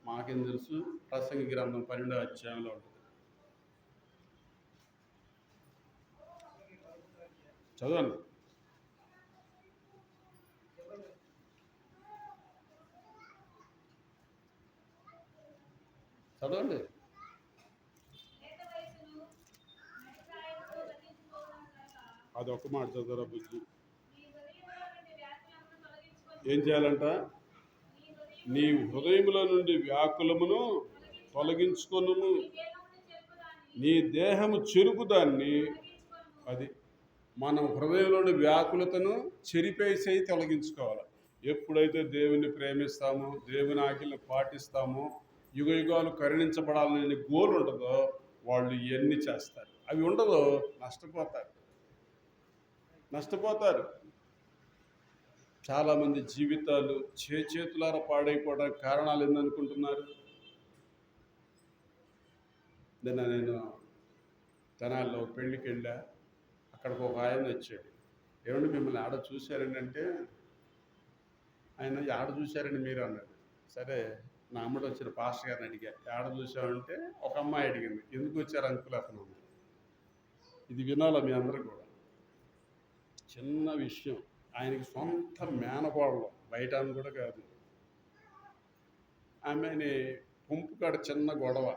మాకేం తెలుసు, ప్రసంగి గ్రంథం 12వ అధ్యాయంలో ఉంటుంది. చదవండి. అదొక మాట చదవరా బుజ్జి. ఏం చేయాలంట? నీ హృదయములో నుండి వ్యాకులమును తొలగించుకొను, నీ దేహము చెరుపుదాన్ని. అది మనం హృదయంలోని వ్యాకులతను చెరిపేసి తొలగించుకోవాలి. ఎప్పుడైతే దేవుని ప్రేమిస్తామో, దేవుని ఆజ్ఞలను పాటిస్తామో, యుగ యుగాలు కరుణించబడాలనే గోల్ ఉంటుందో వాళ్ళు ఇవన్నీ చేస్తారు. అవి ఉండదో నష్టపోతారు. చాలామంది జీవితాలు చేతులారా పాడైపోవడానికి కారణాలు ఏందనుకుంటున్నారు? నేను తెనాల్లో పెళ్ళికి వెళ్ళా. అక్కడికి ఒక ఆయన వచ్చాడు. ఏమండి మిమ్మల్ని ఆడ చూశారండి అంటే, ఆయన ఆడ చూశారండి మీరు అన్నాడు. సరే, నా అమ్మడు వచ్చిన పాస్టర్ గారిని అడిగా, ఆడ చూసామంటే ఒక అమ్మాయి అడిగింది, ఎందుకు వచ్చారు అంకుల్ అతను. ఇది వినాలా మీ అందరూ కూడా. చిన్న విషయం, ఆయనకి సొంత మేనకోడలు, బయట అని కూడా కాదు. ఆమెని పంపు కాడ చిన్న గొడవ,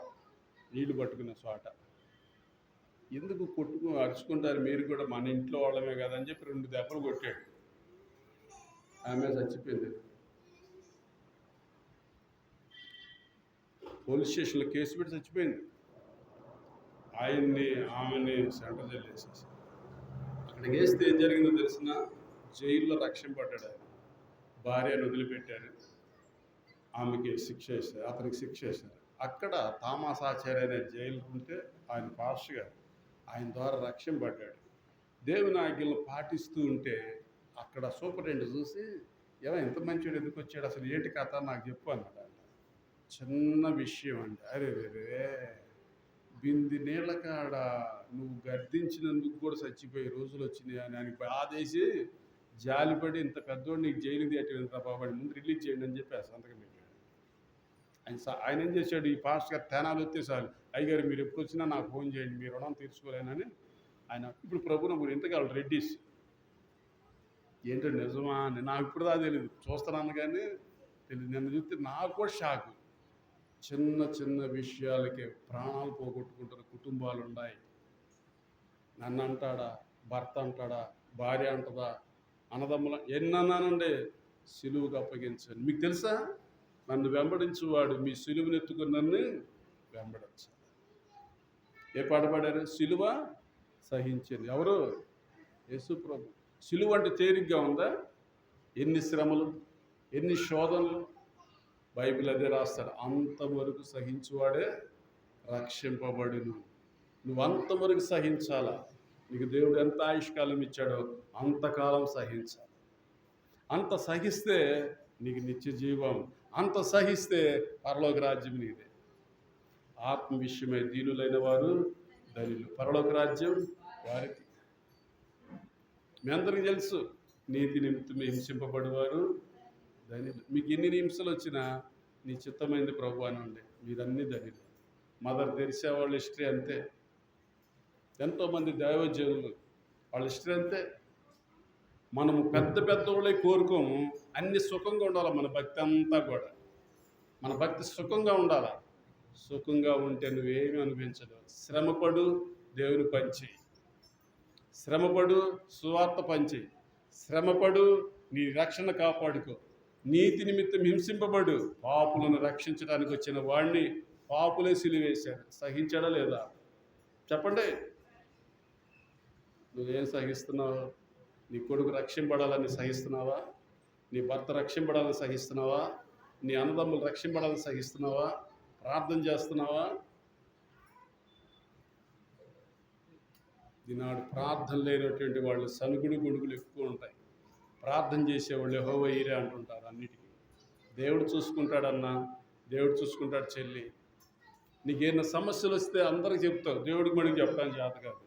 నీళ్లు పట్టుకున్న చోట. ఎందుకు అరుచుకుంటారు మీరు కూడా, మన ఇంట్లో వాళ్ళమే కదా అని చెప్పి 2 దెబ్బలు కొట్టాడు. ఆమె చచ్చిపోయింది. పోలీస్ స్టేషన్లో కేసు పెట్టి చచ్చిపోయింది. ఆమెని సెంటర్ జైలు వేసేసి, అక్కడికి వేస్తే ఏం జరిగిందో తెలిసిన, జైల్లో రక్షింపడ్డాడు. ఆయన భార్యను వదిలిపెట్టారు, ఆమెకి శిక్ష వేశారు, అతనికి శిక్ష వేశారు. అక్కడ తామాసాచార్య అనే జైలు ఉంటే ఆయన పాస్టర్ గారు, ఆయన ద్వారా రక్షింపడ్డాడు. దేవుని ఆజ్ఞలను పాటిస్తూ ఉంటే అక్కడ సూపరింటెండెంట్ చూసి, ఎంత మంచివాడు ఎందుకు వచ్చాడు, అసలు ఏంటి కథ నాకు చెప్పు అన్నాడు. చిన్న విషయం అండి. అరే బింది నీళ్ళ కాడ నువ్వు గర్దించినందుకు కూడా చచ్చిపోయే రోజులు వచ్చినాయి అని ఆయనకి బాధేసి జాలిపడి, ఇంత పెద్దోడు నీకు జైలు తీయటంత బాబాడి, ముందు రిలీజ్ చేయండి అని చెప్పి సంతకం పెట్టాడు. ఆయన ఏం చేశాడు, ఈ పాస్టర్ గారు తేనాలు వస్తే చాలు, అయ్యగారు మీరు ఎప్పుడు వచ్చినా నాకు ఫోన్ చేయండి, మీ రుణం తీర్చుకోలేనని ఆయన ఇప్పుడు ప్రభుత్వం ఎంతకాలం రెడ్డిస్. ఏంటో నిజమా అని నాకు ఇప్పుడు దా తెలియదు, చూస్తున్నాను కానీ తెలియదు. నిన్న చూస్తే నాకు కూడా షాకు. చిన్న విషయాలకే ప్రాణాలు పోగొట్టుకుంటున్న కుటుంబాలు ఉన్నాయి. నన్ను అంటాడా, భర్త అంటాడా, భార్య అంటదా, అన్నదమ్ముల ఎన్నన్నానండి. సిలువకు అప్పగించండి. మీకు తెలుసా, నన్ను వెంబడించువాడు మీ సిలువను ఎత్తుకుని నన్ను వెంబడించాలి. ఏ పాట పాడారు? సిలువ సహించింది ఎవరు? యేసు ప్రభు. సిలువ అంటే తేలిగ్గా ఉందా? ఎన్ని శ్రమలు, ఎన్ని శోధనలు. బైబిల్ అదే రాస్తాడు, అంతవరకు సహించువాడే రక్షింపబడును. నువ్వు అంతవరకు సహించాలా. నీకు దేవుడు ఎంత ఆయుష్కాలం ఇచ్చాడో అంతకాలం సహించాలి. అంత సహిస్తే నీకు నిత్య జీవం, అంత సహిస్తే పరలోక రాజ్యం నీదే. ఆత్మ విషయమై దీనులైన వారు ధనులు, పరలోక రాజ్యం వారికి. మీ అందరికీ తెలుసు, నీతి నిమిత్తం హింసింపబడేవారు ధనులు. మీకు ఎన్ని హింసలు వచ్చినా నీ చిత్తమైంది ప్రభు అని ఉండే, మీరన్నీ ధనులు. మదర్ తెరిసే వాళ్ళ హిస్టరీ అంతే. ఎంతోమంది దైవజనులు వాళ్ళ హిస్టరీ అంతే. మనము పెద్ద వాళ్ళే కోరుకోము, అన్ని సుఖంగా ఉండాలి. మన భక్తి అంతా కూడా, మన భక్తి సుఖంగా ఉండాలి. సుఖంగా ఉంటే నువ్వేమీ అనిపించదు. శ్రమపడు, దేవుని పంచి. శ్రమపడు, సువార్త పంచి. శ్రమపడు, నీ రక్షణ కాపాడుకో. నీతి నిమిత్తం హింసింపబడు. పాపులను రక్షించడానికి వచ్చిన వాడిని పాపులే సిలువేశాడు. సహించాడా లేదా చెప్పండి? నువ్వేం సహిస్తున్నావు? నీ కొడుకు రక్షింపడాలని సహిస్తున్నావా? నీ భర్త రక్షింపడాలని సహిస్తున్నావా? నీ అన్నదమ్ములు రక్షింపడాలని సహిస్తున్నావా? ప్రార్థన చేస్తున్నావా? ఈనాడు ప్రార్థన లేనటువంటి వాళ్ళు సనుగుడు గొడుగులు ఎక్కువ ఉంటాయి. ప్రార్థన చేసేవాళ్ళు యెహోవా ఈరే అంటుంటారు అన్నిటికీ. దేవుడు చూసుకుంటాడన్నా, దేవుడు చూసుకుంటాడు చెల్లి. నీకేమైనా సమస్యలు వస్తే అందరికి చెప్తావు, దేవుడికి మనకి చెప్పడానికి చేత కాదు.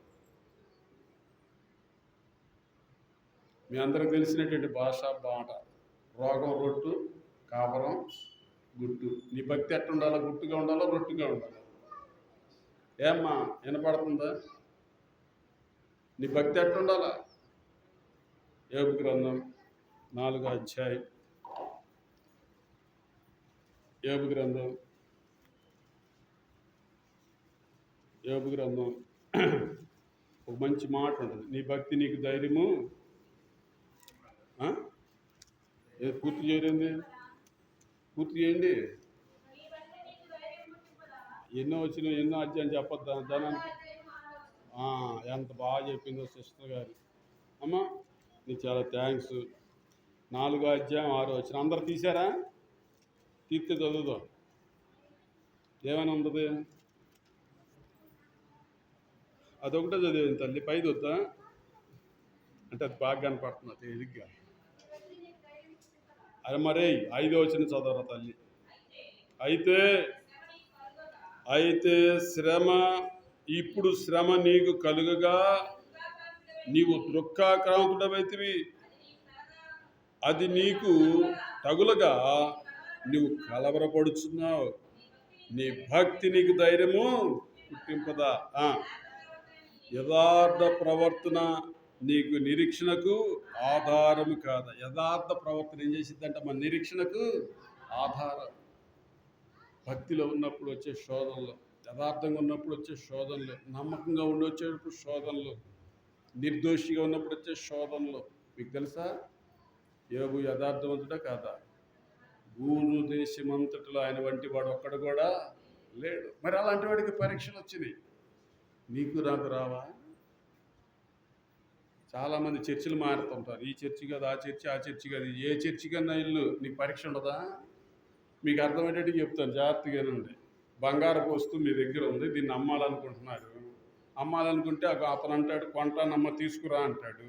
మీ అందరికి తెలిసినటువంటి భాష బాట. రోగం రొట్టు, కాపరం గుట్టు. నీ భక్తి ఎట్ట ఉండాలా? గుట్టుగా ఉండాలా, రొట్టుగా ఉండాలా? ఏమ్మా వినపడుతుందా? నీ భక్తి ఎట్ట ఉండాలా? యోబు గ్రంథం 4వ అధ్యాయం. యోబు గ్రంథం ఒక మంచి మాట ఉంటుంది. నీ భక్తి నీకు ధైర్యము. పూర్తి చేయలేంది, పూర్తి చేయండి. ఎన్నో వచ్చినాయి, ఎన్నో అధ్యాయం చెప్పొద్దా జనానికి? ఎంత బాగా చెప్పిందో సిస్టర్ గారు. అమ్మా నీకు చాలా థ్యాంక్స్. 4వ అధ్యాయం 6వ వచనం అందరు తీశారా? తీర్తే చదువుదాం. ఏమైనా ఉంటుంది? అదొకటే చదివింది తల్లి, పైది వద్దా అంటే అది బాగా కనపడుతున్నా తేలిగ్గా. అది మరే 5వ వచనం చదవరా తల్లి. అయితే శ్రమ, ఇప్పుడు శ్రమ నీకు కలుగగా నీవు దుఃఖాక్రాంతుడవైతివి. అది నీకు తగులగా నువ్వు కలవరపడుచున్నావు. నీ భక్తి నీకు ధైర్యము పుట్టింపదా? యథార్థ ప్రవర్తన నీకు నిరీక్షణకు ఆధారము కాదా? యథార్థ ప్రవర్తన ఏం చేసిద్దంట? మన నిరీక్షణకు ఆధారం. భక్తిలో ఉన్నప్పుడు వచ్చే శోధనలు, యథార్థంగా ఉన్నప్పుడు వచ్చే శోధనలు, నమ్మకంగా ఉండి వచ్చేటప్పుడు శోధనలు, నిర్దోషిగా ఉన్నప్పుడు వచ్చే శోధనలు. మీకు తెలుసా యోబు యథార్థవంతుడా కాదా? భూరు దేశమంతటిలో ఆయన వంటి వాడు ఒక్కడు కూడా లేడు. మరి అలాంటి వాడికి పరీక్షలు వచ్చినాయి. నీకు నాకు రావా? చాలామంది చర్చిలు మారుతుంటారు. ఈ చర్చి కాదు, ఆ చర్చి కాదు. ఏ చర్చి కన్నా ఇల్లు నీకు పరీక్ష ఉండదా? మీకు అర్థమయ్యేటట్టు చెప్తాను, జాగ్రత్తగానండి. బంగారపు వస్తువు మీ దగ్గర ఉంది, దీన్ని అమ్మాలనుకుంటున్నారు. అమ్మాలనుకుంటే అతను అంటాడు, కొంటానమ్మ తీసుకురా అంటాడు.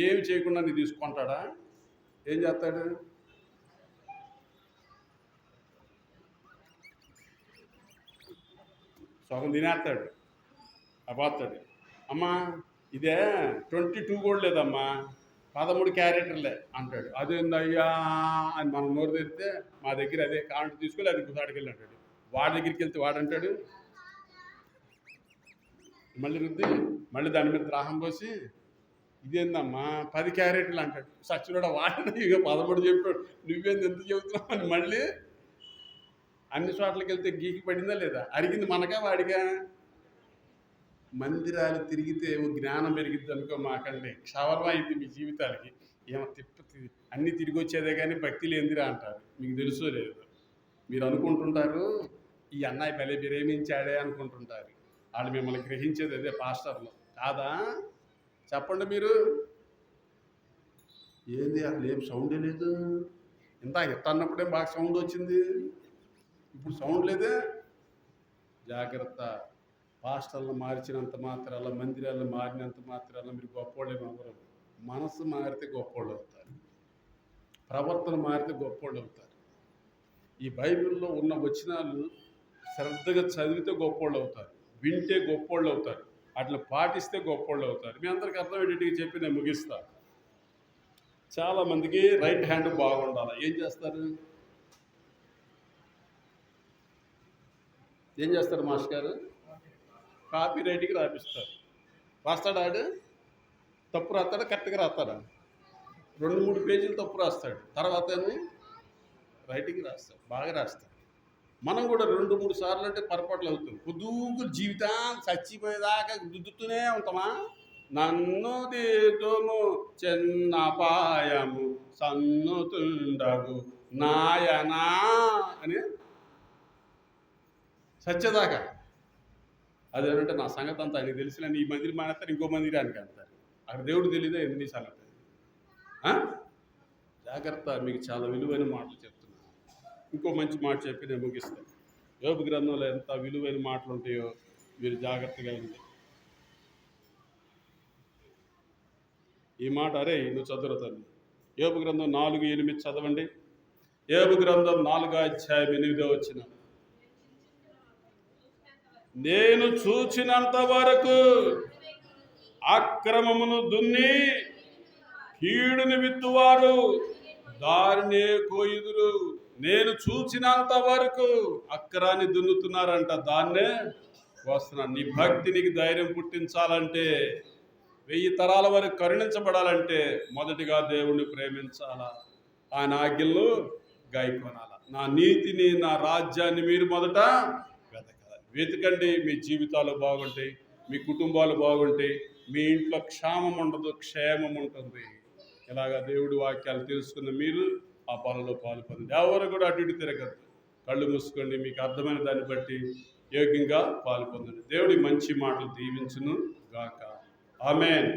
ఏమి చేయకుండా నీ తీసుకుంటాడా? ఏం చేస్తాడు? సగం తినేస్తాడు, అబాస్తాడు. అమ్మా ఇదే 22 కూడా లేదమ్మా, 13 క్యారెక్టర్లే అంటాడు. అదేందయ్యా అని మనం నోరు తెరిస్తే మా దగ్గర అదే కాంట తీసుకొని అది గుసాడికి వెళ్ళి అంటాడు. వాడి దగ్గరికి వెళ్తే వాడంటాడు, మళ్ళీ రుద్ది మళ్ళీ దాని మీద ద్రాహం పోసి ఇదేందమ్మా 10 క్యారెట్లు అంటాడు. సచ్చినోడా వాడిని ఇక 13 చెప్పాడు, నువ్వేంది ఎంత చెబుతున్నావు అని మళ్ళీ అన్ని చోట్లకి వెళ్తే గీకి పడిందా లేదా? అడిగింది మనకా వాడిగా? మందిరాలు తిరిగితే జ్ఞానం పెరిగిద్ది అనుకో మాకండి. క్షవరం అయింది మీ జీవితాలకి. ఏమో అన్నీ తిరిగి వచ్చేదే కానీ భక్తి లేనిదిరా అంటారు. మీకు తెలుసో లేదు. మీరు అనుకుంటుంటారు ఈ అన్నయ్య భలే ప్రేమించాడే అనుకుంటుంటారు. వాళ్ళు మిమ్మల్ని గ్రహించేది అదే పాస్టర్లు కాదా? చెప్పండి మీరు. ఏంది అసలు ఏం సౌండే లేదు. ఇందాక ఎట్ట అన్నప్పుడే బాగా సౌండ్ వచ్చింది, ఇప్పుడు సౌండ్ లేదే. జాగ్రత్త. పాస్టర్లు మార్చినంత మాత్రాల, మందిరాలు మారినంత మాత్రాల మీరు గొప్పోళ్ళేమి అవ్వరు. మనసు మారితే గొప్పోళ్ళు అవుతారు, ప్రవర్తన మారితే గొప్పోళ్ళు అవుతారు. ఈ బైబిల్లో ఉన్న వచనాలు శ్రద్ధగా చదివితే గొప్పోళ్ళు అవుతారు, వింటే గొప్పోళ్ళు అవుతారు, అట్లా పాటిస్తే గొప్పోళ్ళు అవుతారు. మీ అందరికి అర్థమయ్యేటికి చెప్పి నేను ముగిస్తాను. చాలామందికి రైట్ హ్యాండ్ బాగుండాలి. ఏం చేస్తారు మాస్టర్ గారు? కాపీ రైటింగ్ రాపిస్తారు. రాస్తాడు ఆడు, తప్పు రాస్తాడా కరెక్ట్గా రాస్తాడా? 2-3 పేజీలు తప్పు రాస్తాడు, తర్వాత రైటింగ్ రాస్తాడు, బాగా రాస్తాడు. మనం కూడా 2-3 సార్లు అంటే పొరపాట్లు అవుతాం. పొద్దుకు జీవితాన్ని చచ్చిపోయేదాకా దుద్దుతూనే ఉంటామా? నన్ను దీతుము చిన్నపాయము సన్నుతుండగు నాయనా అని సత్యదాకా. అదేంటంటే నా సంగతి అంతా ఆయనకు తెలిసిన ఈ మందిరి మానేస్తారు, ఇంకో మందిరానికి అంటారు. అక్కడ దేవుడు తెలీదా ఎందుకు నీ సంగతి? జాగ్రత్త. మీకు చాలా విలువైన మాటలు చెప్తున్నాను. ఇంకో మంచి మాట చెప్పి నేను ముగిస్తాను. యోబు గ్రంథంలో ఎంత విలువైన మాటలు ఉంటాయో మీరు జాగ్రత్తగా ఉంది. ఈ మాట అరే నువ్వు చదువుతాను. యోబు గ్రంథం 4:8 చదవండి. యోబు గ్రంథం 4:8 నేను చూచినంత వరకు అక్రమమును దున్ని కీడుని విత్తువారు దారినే కోయుదురు. నేను చూచినంత వరకు అక్రాన్ని దున్నుతున్నారంట, దాన్నే కోస్తున్నారు. నీ భక్తి నీకు ధైర్యం పుట్టించాలంటే, 1000 తరాల వరకు కరుణించబడాలంటే మొదటిగా దేవుణ్ణి ప్రేమించాలా, ఆయన ఆజ్ఞలు గాయకొనాల. నా నీతిని నా రాజ్యాన్ని మీరు మొదట వెతకండి. మీ జీవితాలు బాగుంటాయి, మీ కుటుంబాలు బాగుంటాయి, మీ ఇంట్లో క్షేమం ఉండదు, క్షేమం ఉంటుంది. ఇలాగా దేవుడి వాక్యాలు తెలుసుకున్న మీరు ఆ పనులో పాల్పొంది. ఎవరు కూడా అటు ఇటు తిరగద్దు, కళ్ళు మూసుకోండి. మీకు అర్థమైన దాన్ని బట్టి యోగ్యంగా పాల్పొందండి. దేవుడి మంచి మాటలు దీవించును గాక. ఆమేన్.